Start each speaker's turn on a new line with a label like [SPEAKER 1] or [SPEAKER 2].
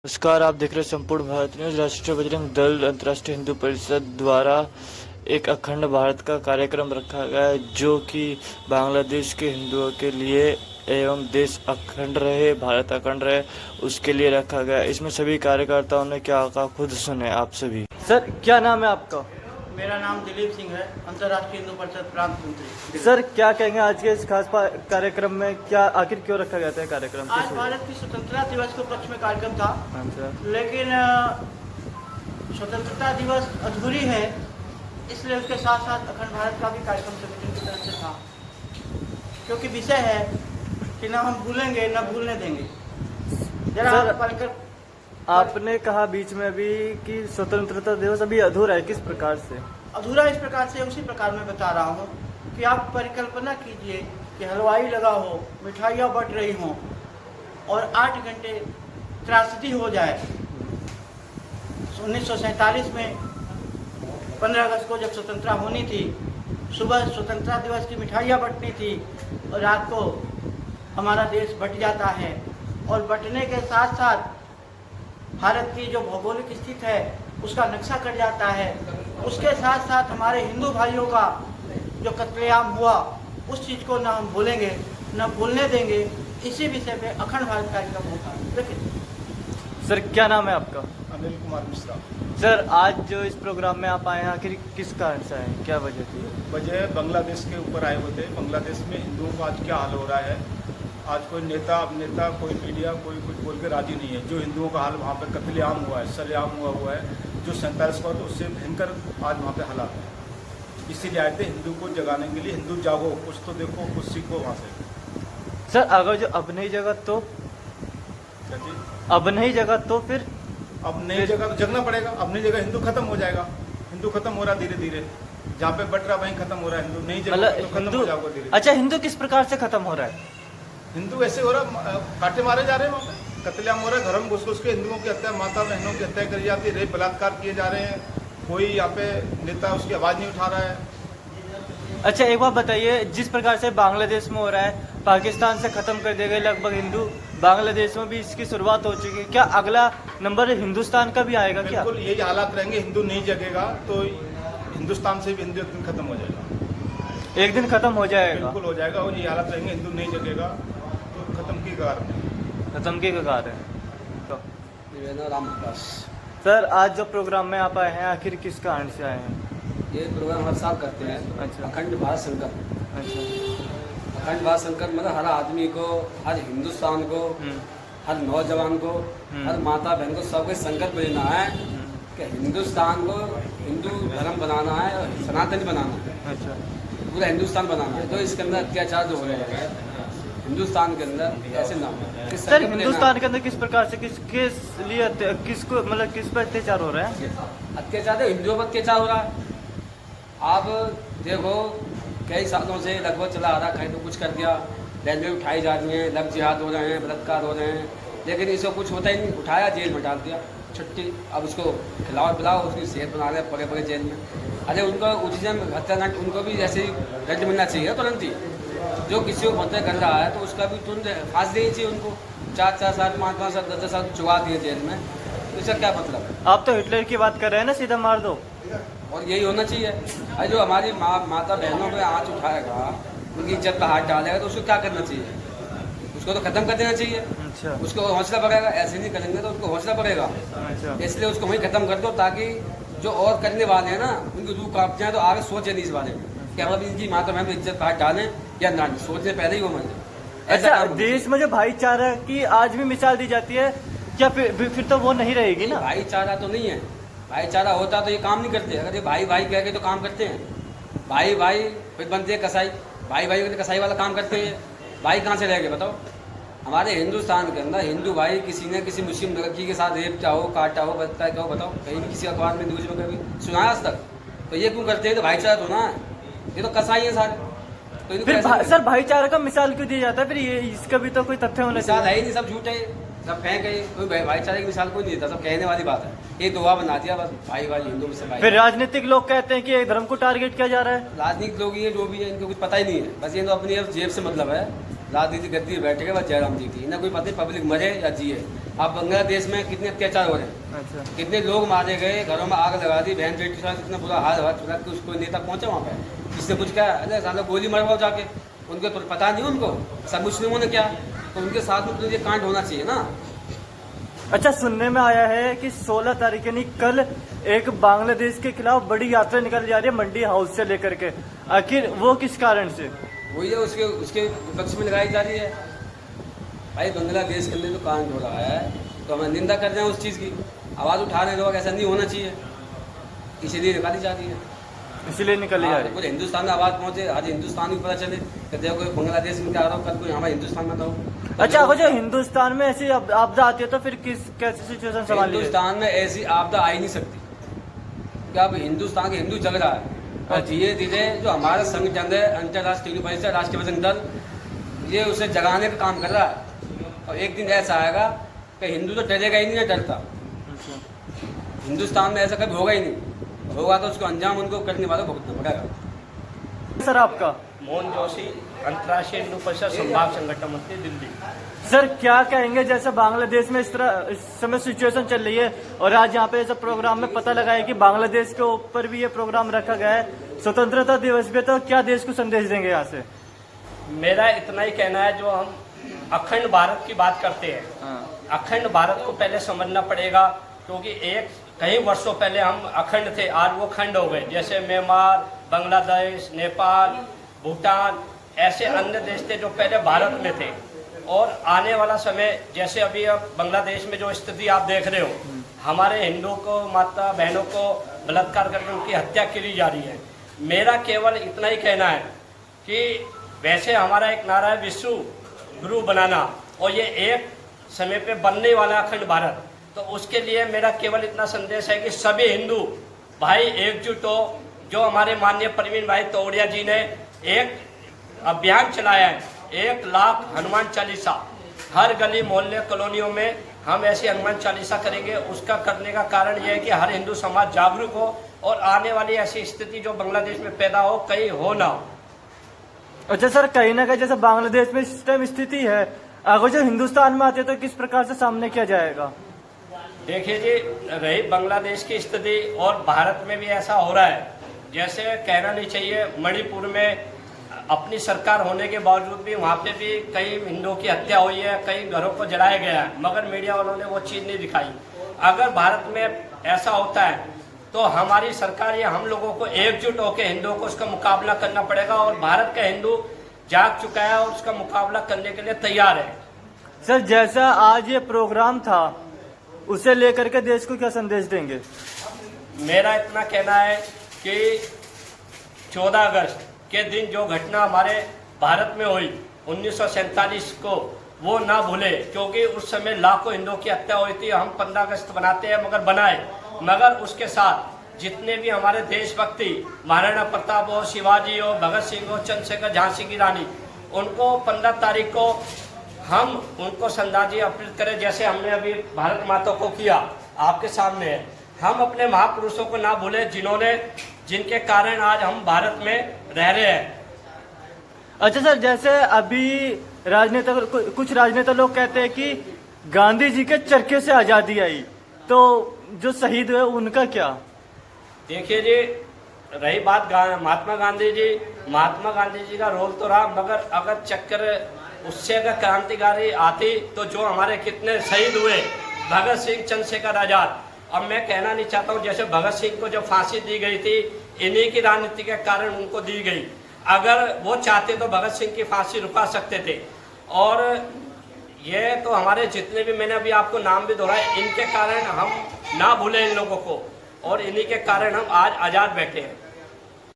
[SPEAKER 1] नमस्कार, आप देख रहे हैं संपूर्ण भारत न्यूज। राष्ट्रीय बजरंग दल अंतर्राष्ट्रीय हिंदू परिषद द्वारा एक अखंड भारत का कार्यक्रम रखा गया है, जो कि बांग्लादेश के हिंदुओं के लिए एवं देश अखंड रहे, भारत अखंड रहे, उसके लिए रखा गया। इसमें सभी कार्यकर्ताओं ने क्या कहा, खुद सुने आप सभी। सर, क्या नाम है आपका?
[SPEAKER 2] मेरा नाम दिलीप सिंह है, अंतर्राष्ट्रीय हिंदू परिषद प्रांत मंत्री।
[SPEAKER 1] सर, क्या कहेंगे आज के इस खास कार्यक्रम में, क्या आखिर क्यों रखा गया था कार्यक्रम?
[SPEAKER 2] आज भारत की स्वतंत्रता दिवस के उपलक्ष्य में कार्यक्रम था, लेकिन स्वतंत्रता दिवस अधूरी है, इसलिए उसके साथ साथ अखंड भारत का भी कार्यक्रम समिति की तरफ से था, क्योंकि विषय है कि न हम भूलेंगे न भूलने देंगे। जरा पढ़कर
[SPEAKER 1] आपने कहा बीच में अभी कि स्वतंत्रता दिवस अभी अधूरा है, किस प्रकार से
[SPEAKER 2] अधूरा? इस प्रकार से, उसी प्रकार मैं बता रहा हूँ कि आप परिकल्पना कीजिए कि हलवाई लगा हो, मिठाइयाँ बट रही हों और 8 घंटे त्रासदी हो जाए। 1947 में 15 अगस्त को जब स्वतंत्रता होनी थी, सुबह स्वतंत्रता दिवस की मिठाइयाँ बंटनी थी और रात को हमारा देश बट जाता है। और बंटने के साथ साथ भारत की जो भौगोलिक स्थिति है उसका नक्शा कट जाता है। उसके साथ साथ हमारे हिंदू भाइयों का जो कत्लेआम हुआ, उस चीज़ को ना हम भूलेंगे न भूलने देंगे। इसी विषय पे अखंड भारत कार्यक्रम होता है। देखिए
[SPEAKER 1] सर, क्या नाम है आपका?
[SPEAKER 3] अनिल कुमार मिश्रा।
[SPEAKER 1] सर, आज जो इस प्रोग्राम में आप आए हैं, आखिर किस कारण से आए, क्या वजह थी?
[SPEAKER 3] वजह बांग्लादेश के ऊपर आए हुए थे। बांग्लादेश में हिंदुओं का आज क्या हाल हो रहा है। आज कोई नेता अभिनेता, कोई मीडिया, कोई कुछ बोल के राजी नहीं है। जो हिंदुओं का हाल वहाँ पे कत्लेआम हुआ है, सरेआम हुआ है, जो 47 को, तो उससे भयंकर आज वहाँ पे हालात है। इसीलिए आए थे हिंदू को जगाने के लिए। हिंदू जागो, कुछ तो देखो, कुछ सीखो वहाँ से।
[SPEAKER 1] सर, अगर जो अब नहीं जगा तो?
[SPEAKER 3] क्या चीज?
[SPEAKER 1] अब नहीं जगा तो फिर?
[SPEAKER 3] अब नई जगह तो जगना पड़ेगा। अब नई जगह हिंदू खत्म हो जाएगा। हिंदू खत्म हो रहा धीरे धीरे, जहाँ पे बट रहा वहीं खत्म हो रहा है हिंदू। नई जगह तो खत्म हो जाएगा धीरे।
[SPEAKER 1] अच्छा, हिंदू किस प्रकार से खत्म हो रहा है?
[SPEAKER 3] हिंदू ऐसे हो रहा, काटे मारे जा रहे हैं, वहाँ पे कत्लेआम हो रहा है। घरों में घुस घुस के हिंदुओं की हत्या, माता बहनों की हत्या करी जाती है, रेप बलात्कार किए जा रहे हैं। कोई यहाँ पे नेता उसकी आवाज़ नहीं उठा रहा है।
[SPEAKER 1] अच्छा, एक बात बताइए, जिस प्रकार से बांग्लादेश में हो रहा है, पाकिस्तान से खत्म कर दिए गए लगभग हिंदू, बांग्लादेश में भी इसकी शुरुआत हो चुकी है, क्या अगला नंबर हिंदुस्तान का भी आएगा? क्या
[SPEAKER 3] बिल्कुल यही हालात रहेंगे। हिंदू नहीं जगेगा तो हिंदुस्तान से भी हिंदू एक दिन खत्म हो जाएगा।
[SPEAKER 1] एक दिन खत्म हो जाएगा?
[SPEAKER 3] बिल्कुल हो जाएगा। और ये हालात रहेंगे, हिंदू नहीं जगेगा तो खत्म की कगार में।
[SPEAKER 1] खत्म की कगार है। तो
[SPEAKER 4] राम प्रकाश।
[SPEAKER 1] सर, आज जो प्रोग्राम में आप आए हैं, आखिर किस कारण से आए हैं?
[SPEAKER 4] ये प्रोग्राम हर साल करते हैं।
[SPEAKER 1] अच्छा।
[SPEAKER 4] अखंड भारत संकल्प।
[SPEAKER 1] अच्छा।
[SPEAKER 4] अखंड भारत संकल्प मतलब हर आदमी को, हर हिंदुस्तान को, हर नौजवान को, हर माता बहन को सबको संकल्प लेना है कि हिंदुस्तान को हिंदू धर्म बनाना है और सनातन बनाना है।
[SPEAKER 1] अच्छा।
[SPEAKER 4] पूरा हिंदुस्तान बनाना है। तो इसके अंदर अत्याचार जो हो रहे हैं हिंदुस्तान के अंदर, ऐसे ना हो।
[SPEAKER 1] सर, हिंदुस्तान के अंदर किस प्रकार से, किसके लिए, किसको, मतलब किस पर अत्याचार हो रहा है?
[SPEAKER 4] अत्याचार हिंदुओं पर अत्याचार हो रहा है। आप देखो, कई सालों से लगभग चला आ रहा, कहीं तो कुछ कर दिया, रेलवे उठाई जा रही हैं, लव जिहाद हो रहे हैं, बलात्कार हो रहे हैं, लेकिन इसको कुछ होता ही नहीं। उठाया, जेल में डाल दिया, छुट्टी। अब उसको खिलाओ पिलाओ, उसकी सेहत बना रहे पड़े पड़े जेल में। अरे उनको उचित हत्याकांड, उनको भी ऐसे ही दंड मिलना चाहिए तुरंत ही। जो किसी को हत्या कर रहा है तो उसका भी तुरंत फांसी देनी चाहिए उनको। 4-4 साल, 5-5 साल, 10-10 साल चुका दिए जेल में, तो इसका क्या मतलब है?
[SPEAKER 1] आप तो हिटलर की बात कर रहे हैं ना, सीधा मार दो।
[SPEAKER 4] और यही होना चाहिए। अरे जो हमारी माता बहनों पे आँच उठाएगा, उनकी इज्जत पर हाथ डालेगा, तो उसको क्या करना चाहिए? उसको तो खत्म कर देना चाहिए।
[SPEAKER 1] अच्छा।
[SPEAKER 4] उसको हौसला बढ़ेगा। ऐसे नहीं करेंगे तो उसको हौसला बढ़ेगा।
[SPEAKER 1] अच्छा।
[SPEAKER 4] इसलिए उसको वहीं खत्म कर दो, ताकि जो और करने वाले हैं ना, उनकी रूह कांप जाए, तो आगे सोचे नहीं इस बारे में कि हम अब इनकी माता बहन पर इज्जत पर हाथ डालें या ना। सोचने पहले ही वो मर जाए।
[SPEAKER 1] अच्छा, देश में जो भाईचारा की आज भी मिसाल दी जाती है, क्या फिर तो वो नहीं रहेगी ना?
[SPEAKER 4] भाईचारा तो नहीं है। भाईचारा होता तो ये काम नहीं करते। अगर ये भाई भाई कह के तो काम करते हैं। भाई भाई फिर बनते हैं कसाई। भाई भाई कहते कसाई वाला काम करते हैं। भाई कहाँ से रह गए बताओ? हमारे हिंदुस्तान के अंदर हिंदू भाई किसी न किसी मुस्लिम लड़की के साथ रेप चाहो, काटा हो, बदता हो, बताओ कहीं भी किसी अखबार में, न्यूज में कभी सुना है आज तक? तो ये क्यों करते हैं? तो भाईचारा तो ना है, ये तो कसाई है सारे। तो
[SPEAKER 1] फिर सर, भाईचारा का मिसाल क्यों दिया जाता है? फिर ये इसका भी तो कोई तथ्य होना
[SPEAKER 4] मिसाल
[SPEAKER 1] चाहिए।
[SPEAKER 4] है ही नहीं, सब झूठे, सब कहें कहीं। कोई भाईचारे की मिसाल कोई नहीं देता, सब कहने वाली बात है। ये दुआ बना दिया बस, भाई भाई हिंदू में से भाई।
[SPEAKER 1] फिर राजनीतिक लोग कहते हैं कि एक धर्म को टारगेट किया जा रहा है।
[SPEAKER 4] राजनीतिक लोग ही है, जो भी है, इनको कुछ पता ही नहीं है। बस ये तो अपनी जेब से मतलब है। राजनीति गद्दी बैठे गए बस जयराम जी की, इन्हें कोई पता नहीं पब्लिक मरे या जिए। अब बांग्लादेश में कितने अत्याचार हो रहे हैं,
[SPEAKER 1] अच्छा,
[SPEAKER 4] कितने लोग मारे गए, घरों में आग लगा दी, बहन बेटी के साथ कितना बुरा हाल हुआ, तुरंत कुछ कोई नेता पहुंचा वहाँ पे, किसने कुछ कहा, अरे सालों गोली मरवाओ जाके, उनको तो पता नहीं उनको, सब मुस्लिमों ने क्या, तो उनके साथ में तो ये कांड होना चाहिए ना।
[SPEAKER 1] अच्छा, सुनने में आया है कि 16 तारीख यानी कल एक बांग्लादेश के खिलाफ बड़ी यात्रा निकल जा रही है मंडी हाउस से लेकर के, आखिर वो किस कारण से?
[SPEAKER 4] वही है उसके विपक्ष में लगाई जा रही है। भाई बांग्लादेश के अंदर तो कांड हो रहा है, तो हमें निंदा कर रहे हैं उस चीज़ की, आवाज़ उठा रहे लोग, ऐसा नहीं होना चाहिए, इसीलिए निकाली जा रही है,
[SPEAKER 1] इसीलिए निकल जा रही है।
[SPEAKER 4] पूरे हिंदुस्तान में आवाज़ पहुँचे, आज हिंदुस्तान को पता चले कि देखो बांग्लादेश में क्या आरोप, कल कोई हमारे हिंदुस्तान में तो
[SPEAKER 1] अच्छा, अगर जो हिंदुस्तान में ऐसी आपदा आती है तो फिर कैसी सिचुएशन संभाली?
[SPEAKER 4] हिंदुस्तान में ऐसी आपदा आ ही नहीं सकती, क्या अब हिंदुस्तान के हिंदू जग रहा है, और धीरे धीरे जो हमारा संगठन है अंतर्राष्ट्रीय हिंदू परिषद राष्ट्रीय बजरंग दल, ये उसे जगाने का काम कर रहा है, और एक दिन ऐसा आएगा कि हिंदू तो डरेगा ही नहीं, ना डरता। हिंदुस्तान में ऐसा कभी होगा ही नहीं, होगा तो उसको अंजाम उनको करने वालों को भुगतना पड़ेगा।
[SPEAKER 1] सर आपका?
[SPEAKER 5] मोहन जोशी, अंतर्राष्ट्रीय हिंदू परिषद संभाग संगठन मंत्री, दिल्ली।
[SPEAKER 1] सर क्या कहेंगे, जैसे बांग्लादेश में इस तरह इस समय सिचुएशन चल रही है और आज यहाँ पे ऐसा प्रोग्राम में पता लगा है कि बांग्लादेश के ऊपर भी ये प्रोग्राम रखा गया है स्वतंत्रता दिवस पे, तो क्या देश को संदेश देंगे यहाँ से?
[SPEAKER 5] मेरा इतना ही कहना है, जो हम अखंड भारत की बात करते हैं, अखंड भारत को पहले समझना पड़ेगा, क्योंकि कई वर्षों पहले हम अखंड थे, आज वो खंड हो गए। जैसे म्यांमार, बांग्लादेश, नेपाल, भूटान, ऐसे अन्य देश थे जो पहले भारत में थे, और आने वाला समय जैसे अभी अब बांग्लादेश में जो स्थिति आप देख रहे हो, हमारे हिंदुओं को, माता बहनों को बलात्कार करके उनकी हत्या की जा रही है। मेरा केवल इतना ही कहना है कि वैसे हमारा एक नारा है विश्व गुरु बनाना, और ये एक समय पे बनने वाला अखंड भारत, तो उसके लिए मेरा केवल इतना संदेश है कि सभी हिंदू भाई एकजुट हो। जो हमारे माननीय प्रवीण भाई तोड़िया जी ने एक अभियान चलाया है, 1 लाख हनुमान चालीसा, हर गली मोहल्ले कॉलोनियों में हम ऐसी हनुमान चालीसा करेंगे। उसका करने का कारण यह है कि हर हिंदू समाज जागरूक हो, और आने वाली ऐसी स्थिति जो बांग्लादेश में पैदा हो कहीं हो ना हो।
[SPEAKER 1] अच्छा सर, कहीं ना कहीं जैसे बांग्लादेश में इस टाइम स्थिति है, अगर जो हिंदुस्तान में आते तो किस प्रकार से सामने किया जाएगा?
[SPEAKER 5] देखिए जी, रही बांग्लादेश की स्थिति और भारत में भी ऐसा हो रहा है, जैसे कहना नहीं चाहिए, मणिपुर में अपनी सरकार होने के बावजूद भी वहाँ पे भी कई हिंदुओं की हत्या हुई है, कई घरों को जलाया गया है, मगर मीडिया वालों ने वो चीज़ नहीं दिखाई। अगर भारत में ऐसा होता है तो हमारी सरकार या हम लोगों को एकजुट होकर हिंदुओं को उसका मुकाबला करना पड़ेगा, और भारत का हिंदू जाग चुका है और उसका मुकाबला करने के लिए तैयार है।
[SPEAKER 1] सर जैसा आज ये प्रोग्राम था, उसे लेकर के देश को क्या संदेश देंगे?
[SPEAKER 5] मेरा इतना कहना है कि 14 अगस्त के दिन जो घटना हमारे भारत में हुई 1947 को, वो ना भूले, क्योंकि उस समय लाखों हिंदुओं की हत्या हुई थी। हम 15 अगस्त बनाते हैं मगर उसके साथ जितने भी हमारे देशभक्ति, महाराणा प्रताप हो, शिवाजी हो, भगत सिंह हो, चंद्रशेखर, झांसी की रानी, उनको 15 तारीख को हम उनको श्रद्धांजलि अर्पित करें, जैसे हमने अभी भारत माता को किया, आपके सामने है। हम अपने महापुरुषों को ना भूलें जिनके कारण आज हम भारत में रह रहे हैं।
[SPEAKER 1] अच्छा सर, जैसे अभी कुछ राजनेता लोग कहते हैं कि गांधी जी के चरखे से आज़ादी आई, तो जो शहीद हुए उनका क्या?
[SPEAKER 5] देखिए जी, रही बात महात्मा गांधी जी का रोल तो रहा, मगर अगर चक्कर उससे अगर क्रांतिकारी आती तो जो हमारे कितने शहीद हुए, भगत सिंह, चंद्रशेखर आजाद। अब मैं कहना नहीं चाहता हूँ, जैसे भगत सिंह को जो फांसी दी गई थी, इन्हीं की राजनीति के कारण उनको दी गई। अगर वो चाहते तो भगत सिंह की फांसी रुका सकते थे। और ये तो हमारे जितने भी, मैंने अभी आपको नाम भी दोहराए, इनके कारण हम ना भूलें इन लोगों को, और इन्हीं के कारण हम आज आज़ाद बैठे हैं।